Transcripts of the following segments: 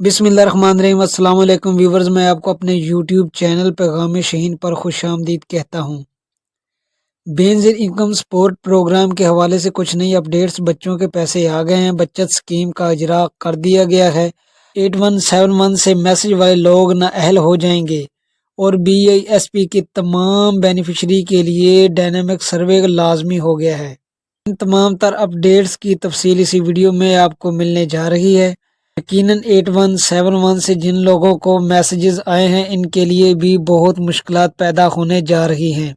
बिस्मिल्लाहिर्रहमानिर्रहीम। अस्सलाम वालेकुम व्यूवर्स, मैं आपको अपने यूट्यूब चैनल पैगाम शहीन पर खुश आमदीद कहता हूँ। बेनज़ीर इनकम सपोर्ट प्रोग्राम के हवाले से कुछ नई अपडेट्स। बच्चों के पैसे आ गए हैं। बचत स्कीम का इजरा कर दिया गया है। 8171 से मैसेज वाले लोग नाअहल हो जाएंगे और BISP की तमाम बेनिफिशरी के लिए डायनामिक सर्वे लाजमी हो गया है। इन तमाम तर अपडेट्स की तफसील इसी वीडियो में आपको मिलने जा रही है। यकीनन 8171 से जिन लोगों को मैसेजेस आए हैं, इनके लिए भी बहुत मुश्किलात पैदा होने जा रही हैं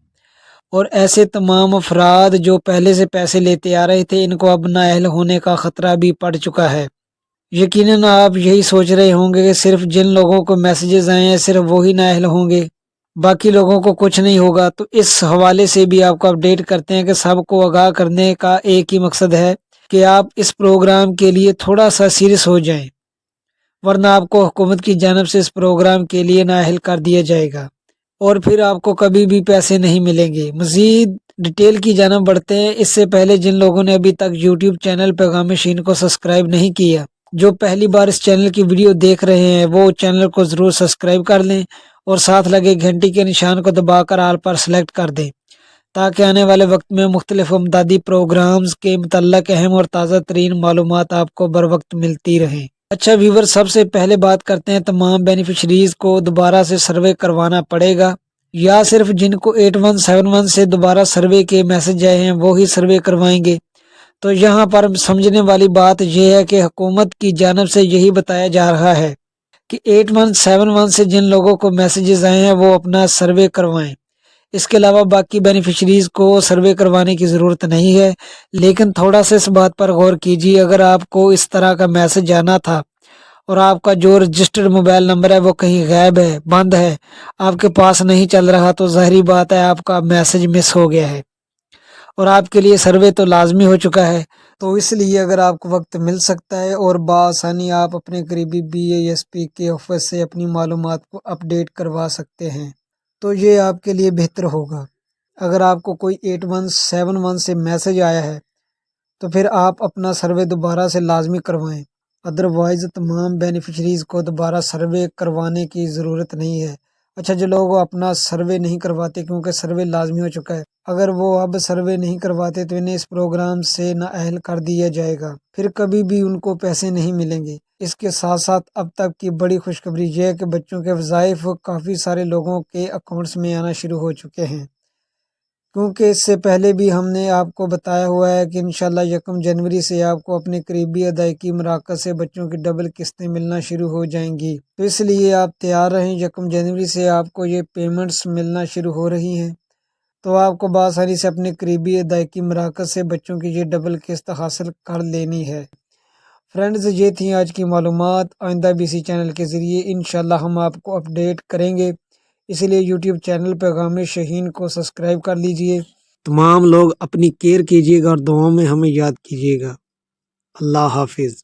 और ऐसे तमाम अफराद जो पहले से पैसे लेते आ रहे थे, इनको अब नाअहल होने का ख़तरा भी पड़ चुका है। यकीनन आप यही सोच रहे होंगे कि सिर्फ जिन लोगों को मैसेजेस आए हैं सिर्फ वही नाअहल होंगे, बाकी लोगों को कुछ नहीं होगा। तो इस हवाले से भी आपको अपडेट करते हैं कि सबको आगाह करने का एक ही मकसद है कि आप इस प्रोग्राम के लिए थोड़ा सा सीरियस हो जाएं, वरना आपको हुकूमत की जानिब से इस प्रोग्राम के लिए नाअहल कर दिया जाएगा और फिर आपको कभी भी पैसे नहीं मिलेंगे। मज़ीद डिटेल की जानिब बढ़ते हैं। इससे पहले जिन लोगों ने अभी तक यूट्यूब चैनल पैगाम शहीन को सब्सक्राइब नहीं किया, जो पहली बार इस चैनल की वीडियो देख रहे हैं, वो चैनल को ज़रूर सब्सक्राइब कर लें और साथ लगे घंटी के निशान को दबाकर आल पर सेलेक्ट कर दें, ताकि आने वाले वक्त में मुख्तलिफ इमदादी प्रोग्राम्स के मुतल्लक अहम और ताज़ा तरीन मालूमात आपको बर वक्त मिलती रहें। अच्छा व्यूवर, सबसे पहले बात करते हैं तमाम बेनिफिशरीज को दोबारा से सर्वे करवाना पड़ेगा या सिर्फ जिनको 8171 से दोबारा सर्वे के मैसेज आए हैं वो ही सर्वे करवाएंगे। तो यहाँ पर समझने वाली बात यह है कि हुकूमत की जानिब से यही बताया जा रहा है कि 8171 से जिन लोगों को मैसेजेस आए हैं वो अपना सर्वे करवाएं। इसके अलावा बाकी बेनिफिशरीज को सर्वे करवाने की ज़रूरत नहीं है। लेकिन थोड़ा सा इस बात पर गौर कीजिए, अगर आपको इस तरह का मैसेज आना था और आपका जो रजिस्टर्ड मोबाइल नंबर है वो कहीं गायब है, बंद है, आपके पास नहीं चल रहा, तो ज़ाहिरी बात है आपका मैसेज मिस हो गया है और आपके लिए सर्वे तो लाजमी हो चुका है। तो इसलिए अगर आपको वक्त मिल सकता है और बआसानी आप अपने करीबी BISP के ऑफिस से अपनी मालूमात को अपडेट करवा सकते हैं, तो ये आपके लिए बेहतर होगा। अगर आपको कोई 8171 से मैसेज आया है तो फिर आप अपना सर्वे दोबारा से लाजमी करवाएं, अदरवाइज़ तमाम बेनिफिशरीज़ को दोबारा सर्वे करवाने की ज़रूरत नहीं है। अच्छा, जो लोग अपना सर्वे नहीं करवाते क्योंकि सर्वे लाजमी हो चुका है, अगर वो अब सर्वे नहीं करवाते तो इन्हें इस प्रोग्राम से नाअहल कर दिया जाएगा, फिर कभी भी उनको पैसे नहीं मिलेंगे। इसके साथ साथ अब तक की बड़ी खुशखबरी यह है कि बच्चों के वज़ाइफ काफ़ी सारे लोगों के अकाउंट्स में आना शुरू हो चुके हैं, क्योंकि इससे पहले भी हमने आपको बताया हुआ है कि इंशाल्लाह 1 जनवरी से आपको अपने करीबी अदायगी मराकज़ से बच्चों की डबल किस्तें मिलना शुरू हो जाएंगी। तो इसलिए आप तैयार रहें, 1 जनवरी से आपको ये पेमेंट्स मिलना शुरू हो रही हैं। तो आपको बआसानी से अपने करीबी अदायगी मराकज़ से बच्चों की ये डबल किस्त हासिल कर लेनी है। फ्रेंड्स, ये थी आज की मालूमात। आइंदा भी इसी चैनल के ज़रिए इंशाल्लाह हम आपको अपडेट करेंगे, इसलिए यूट्यूब चैनल पैगाम शहीन को सब्सक्राइब कर लीजिए। तमाम लोग अपनी केयर कीजिएगा और दुआओं में हमें याद कीजिएगा। अल्लाह हाफिज़।